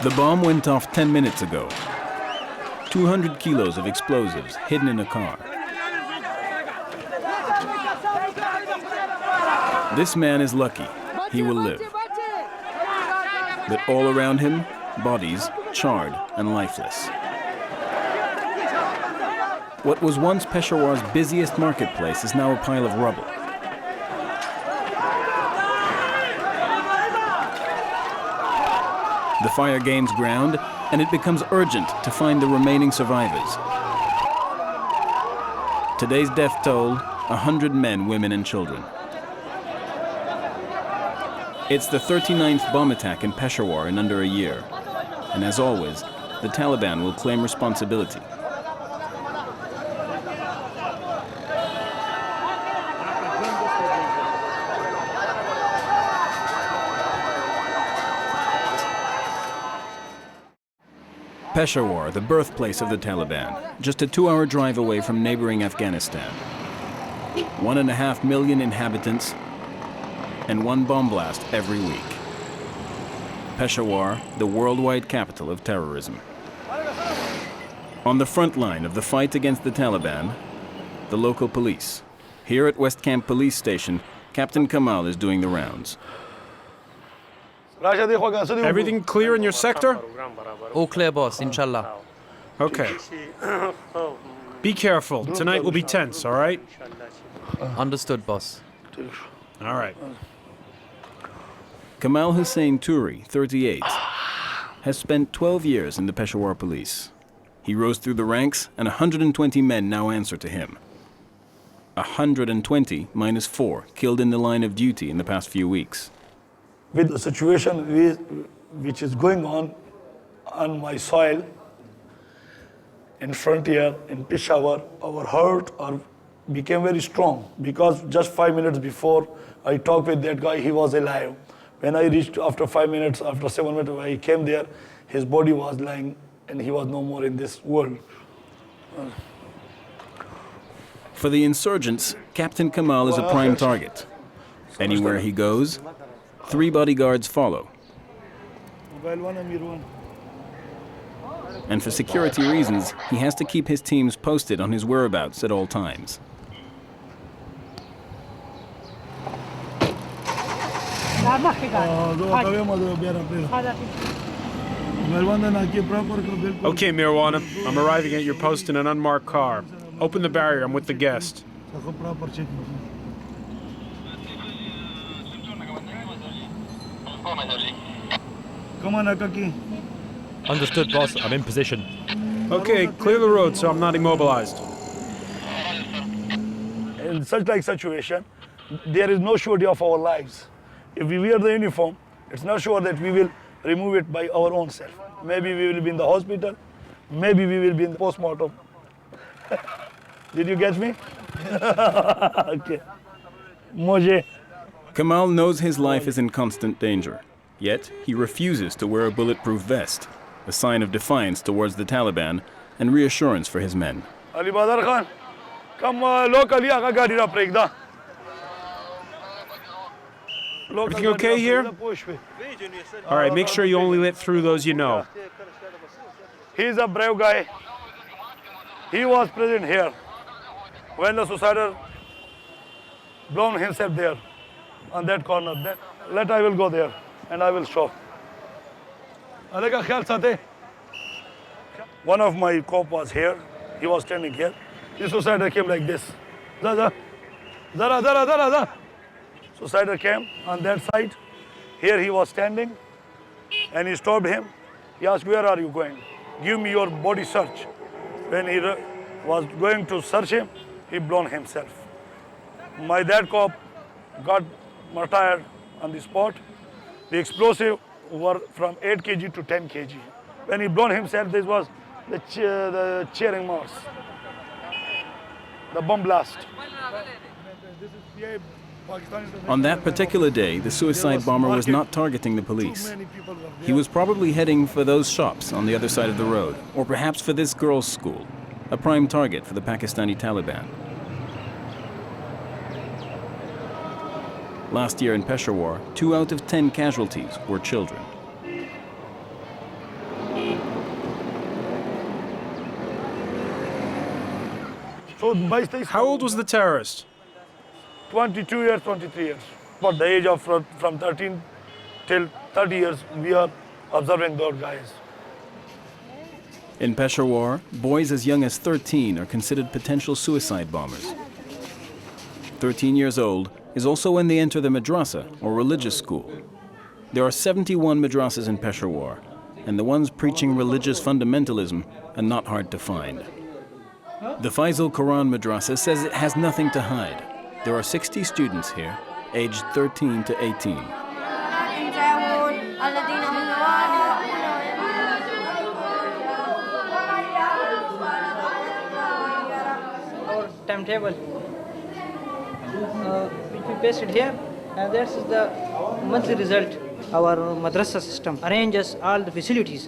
The bomb went off 10 minutes ago. 200 kilos of explosives hidden in a car. This man is lucky. He will live. But all around him, bodies charred and lifeless. What was once Peshawar's busiest marketplace is now a pile of rubble. The fire gains ground, and it becomes urgent to find the remaining survivors. Today's death toll, 100 men, women, and children. It's the 39th bomb attack in Peshawar in under a year. And as always, the Taliban will claim responsibility. Peshawar, the birthplace of the Taliban, just a 2-hour drive away from neighboring Afghanistan. 1.5 million inhabitants and one bomb blast every week. Peshawar, the worldwide capital of terrorism. On the front line of the fight against the Taliban, the local police. Here at West Camp Police Station, Captain Kamal is doing the rounds. Everything clear in your sector? All clear, boss, inshallah. Okay. Be careful. Tonight will be tense, all right? Understood, boss. All right. Kamal Hussein Turi, 38, has spent 12 years in the Peshawar police. He rose through the ranks, and 120 men now answer to him. 120 minus 4 killed in the line of duty in the past few weeks. With the situation which is going on my soil, in frontier, in Peshawar, our heart became very strong, because just 5 minutes before I talked with that guy, he was alive. When I reached after 5 minutes, after 7 minutes, I came there, his body was lying and he was no more in this world. For the insurgents, Captain Kamal is a prime target. Anywhere he goes, 3 bodyguards follow. And for security reasons, he has to keep his teams posted on his whereabouts at all times. Okay, Mirwana. I'm arriving at your post in an unmarked car. Open the barrier. I'm with the guest. Come on, Akaki. Understood, boss. I'm in position. Okay, clear the road so I'm not immobilized. In such like situation, there is no surety of our lives. If we wear the uniform, it's not sure that we will remove it by our own self. Maybe we will be in the hospital, maybe we will be in the post-mortem. Did you get me? Okay. Moje. Kamal knows his life is in constant danger, yet he refuses to wear a bulletproof vest, a sign of defiance towards the Taliban and reassurance for his men. Ali Badar Khan, come locally, aga gadi ra prekda. Everything okay here? All right, make sure you only let through those you know. He's a brave guy. He was present here when the suicider blown himself there on that corner. Let I will go there and I will show. One of my cop was here. He was standing here. The suicider came like this. Zara. Suicider came on that side. Here he was standing and he stopped him. He asked, where are you going? Give me your body search. When he was going to search him, he blown himself. My dad cop got martyred on the spot. The explosive were from 8 kg to 10 kg. When he blown himself, this was the cheering march, the bomb blast. On that particular day, the suicide bomber was not targeting the police. He was probably heading for those shops on the other side of the road, or perhaps for this girls' school, a prime target for the Pakistani Taliban. Last year in Peshawar, 2 out of 10 casualties were children. So 22 How old was the terrorist? 22 years, 23 years. But the age of from 13 till 30 years, we are observing those guys. In Peshawar, boys as young as 13 are considered potential suicide bombers. 13 years old is also when they enter the madrasa, or religious school. There are 71 madrasas in Peshawar, and the ones preaching religious fundamentalism are not hard to find. The Faisal Quran Madrasa says it has nothing to hide. There are 60 students here, aged 13 to 18. Timetable which we pasted here, and that's the monthly result. Our madrasa system arranges all the facilities.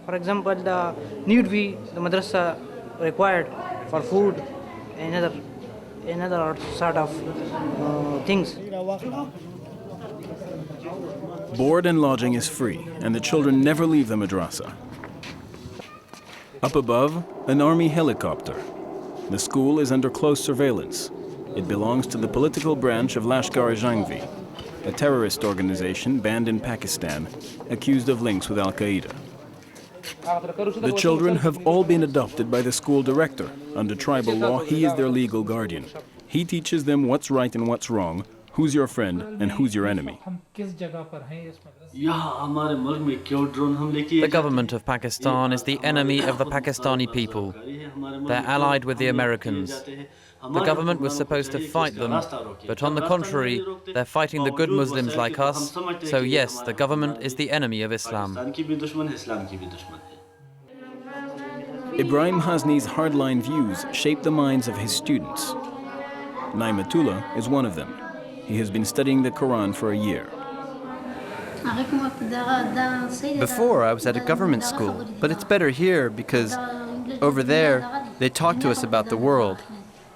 For example, the need the madrasa required for food, another sort of things. Board and lodging is free, and the children never leave the madrasa. Up above, an army helicopter. The school is under close surveillance. It belongs to the political branch of Lashkar-e-Jhangvi, a terrorist organization banned in Pakistan, accused of links with Al-Qaeda. The children have all been adopted by the school director. Under tribal law, he is their legal guardian. He teaches them what's right and what's wrong, who's your friend and who's your enemy. The government of Pakistan is the enemy of the Pakistani people. They're allied with the Americans. The government was supposed to fight them, but on the contrary, they're fighting the good Muslims like us, so yes, the government is the enemy of Islam. Ibrahim Hasni's hardline views shape the minds of his students. Naimatullah is one of them. He has been studying the Quran for a year. Before, I was at a government school, but it's better here because over there, they talk to us about the world.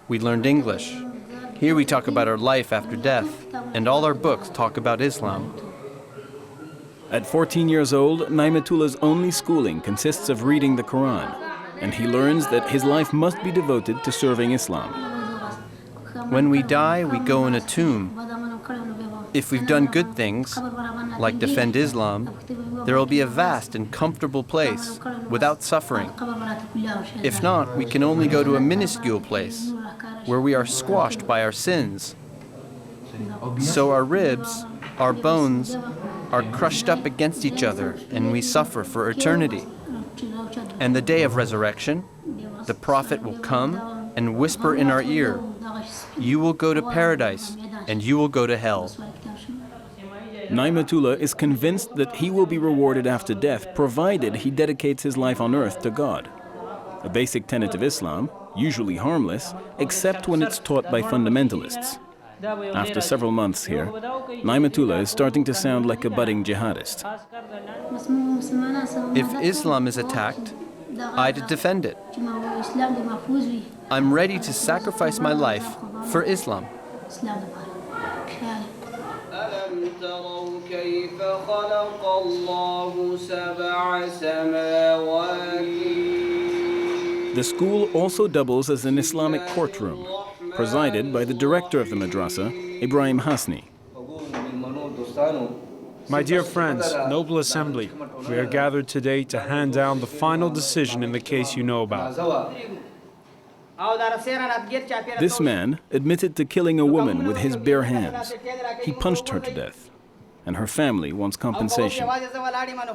We learned English. Here we talk about our life after death, and all our books talk about Islam. At 14 years old, Naimatullah's only schooling consists of reading the Quran, and he learns that his life must be devoted to serving Islam. When we die, we go in a tomb. If we've done good things, like defend Islam, there will be a vast and comfortable place without suffering. If not, we can only go to a minuscule place where we are squashed by our sins. So our ribs, our bones, are crushed up against each other and we suffer for eternity. And the day of resurrection, the Prophet will come and whisper in our ear, "You will go to paradise and you will go to hell." Naimatullah is convinced that he will be rewarded after death, provided he dedicates his life on earth to God. A basic tenet of Islam, usually harmless, except when it's taught by fundamentalists. After several months here, Naimatullah is starting to sound like a budding jihadist. If Islam is attacked, I'd defend it. I'm ready to sacrifice my life for Islam. The school also doubles as an Islamic courtroom, presided by the director of the madrasa, Ibrahim Hasni. My dear friends, noble assembly, we are gathered today to hand down the final decision in the case you know about. This man admitted to killing a woman with his bare hands. He punched her to death, and her family wants compensation.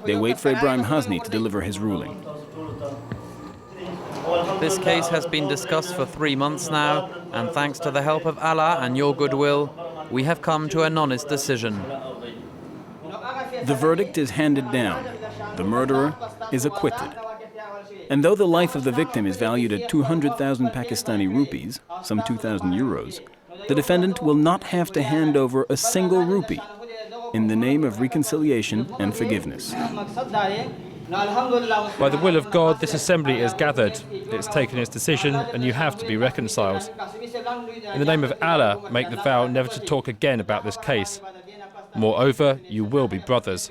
They wait for Ibrahim Hasni to deliver his ruling. This case has been discussed for 3 months now, and thanks to the help of Allah and your goodwill, we have come to an honest decision. The verdict is handed down. The murderer is acquitted. And though the life of the victim is valued at 200,000 Pakistani rupees, some 2,000 euros, the defendant will not have to hand over a single rupee in the name of reconciliation and forgiveness. By the will of God, this assembly is gathered. It's taken its decision, and you have to be reconciled. In the name of Allah, make the vow never to talk again about this case. Moreover, you will be brothers.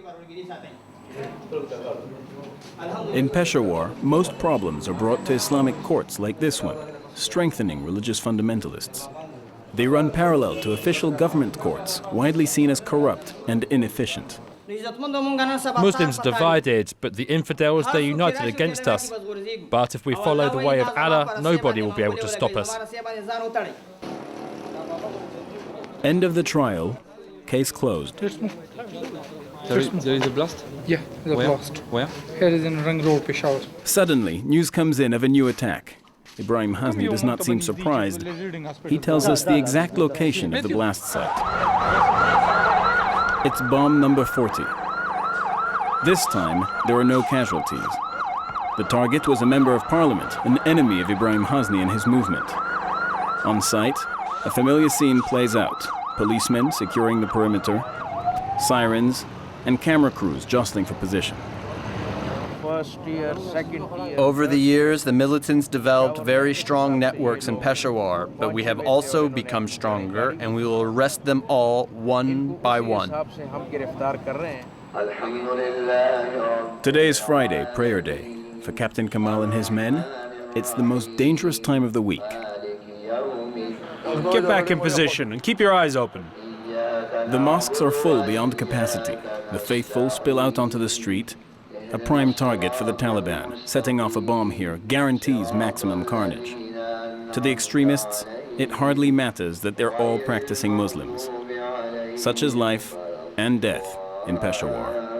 In Peshawar, most problems are brought to Islamic courts like this one, strengthening religious fundamentalists. They run parallel to official government courts, widely seen as corrupt and inefficient. Muslims are divided, but the infidels, they're united against us. But if we follow the way of Allah, nobody will be able to stop us. End of the trial, case closed. There is a blast? Yeah, the blast. Where? Here is in Ring Road, Peshawar. Suddenly, news comes in of a new attack. Ibrahim Hazni does not seem surprised. He tells us the exact location of the blast site. It's bomb number 40. This time, there are no casualties. The target was a member of parliament, an enemy of Ibrahim Hazni and his movement. On site, a familiar scene plays out. Policemen securing the perimeter, sirens, and camera crews jostling for position. Over the years, the militants developed very strong networks in Peshawar, but we have also become stronger, and we will arrest them all one by one. Today is Friday, prayer day. For Captain Kamal and his men, it's the most dangerous time of the week. Get back in position and keep your eyes open. The mosques are full beyond capacity. The faithful spill out onto the street. A prime target for the Taliban. Setting off a bomb here guarantees maximum carnage. To the extremists, it hardly matters that they're all practicing Muslims. Such is life and death in Peshawar.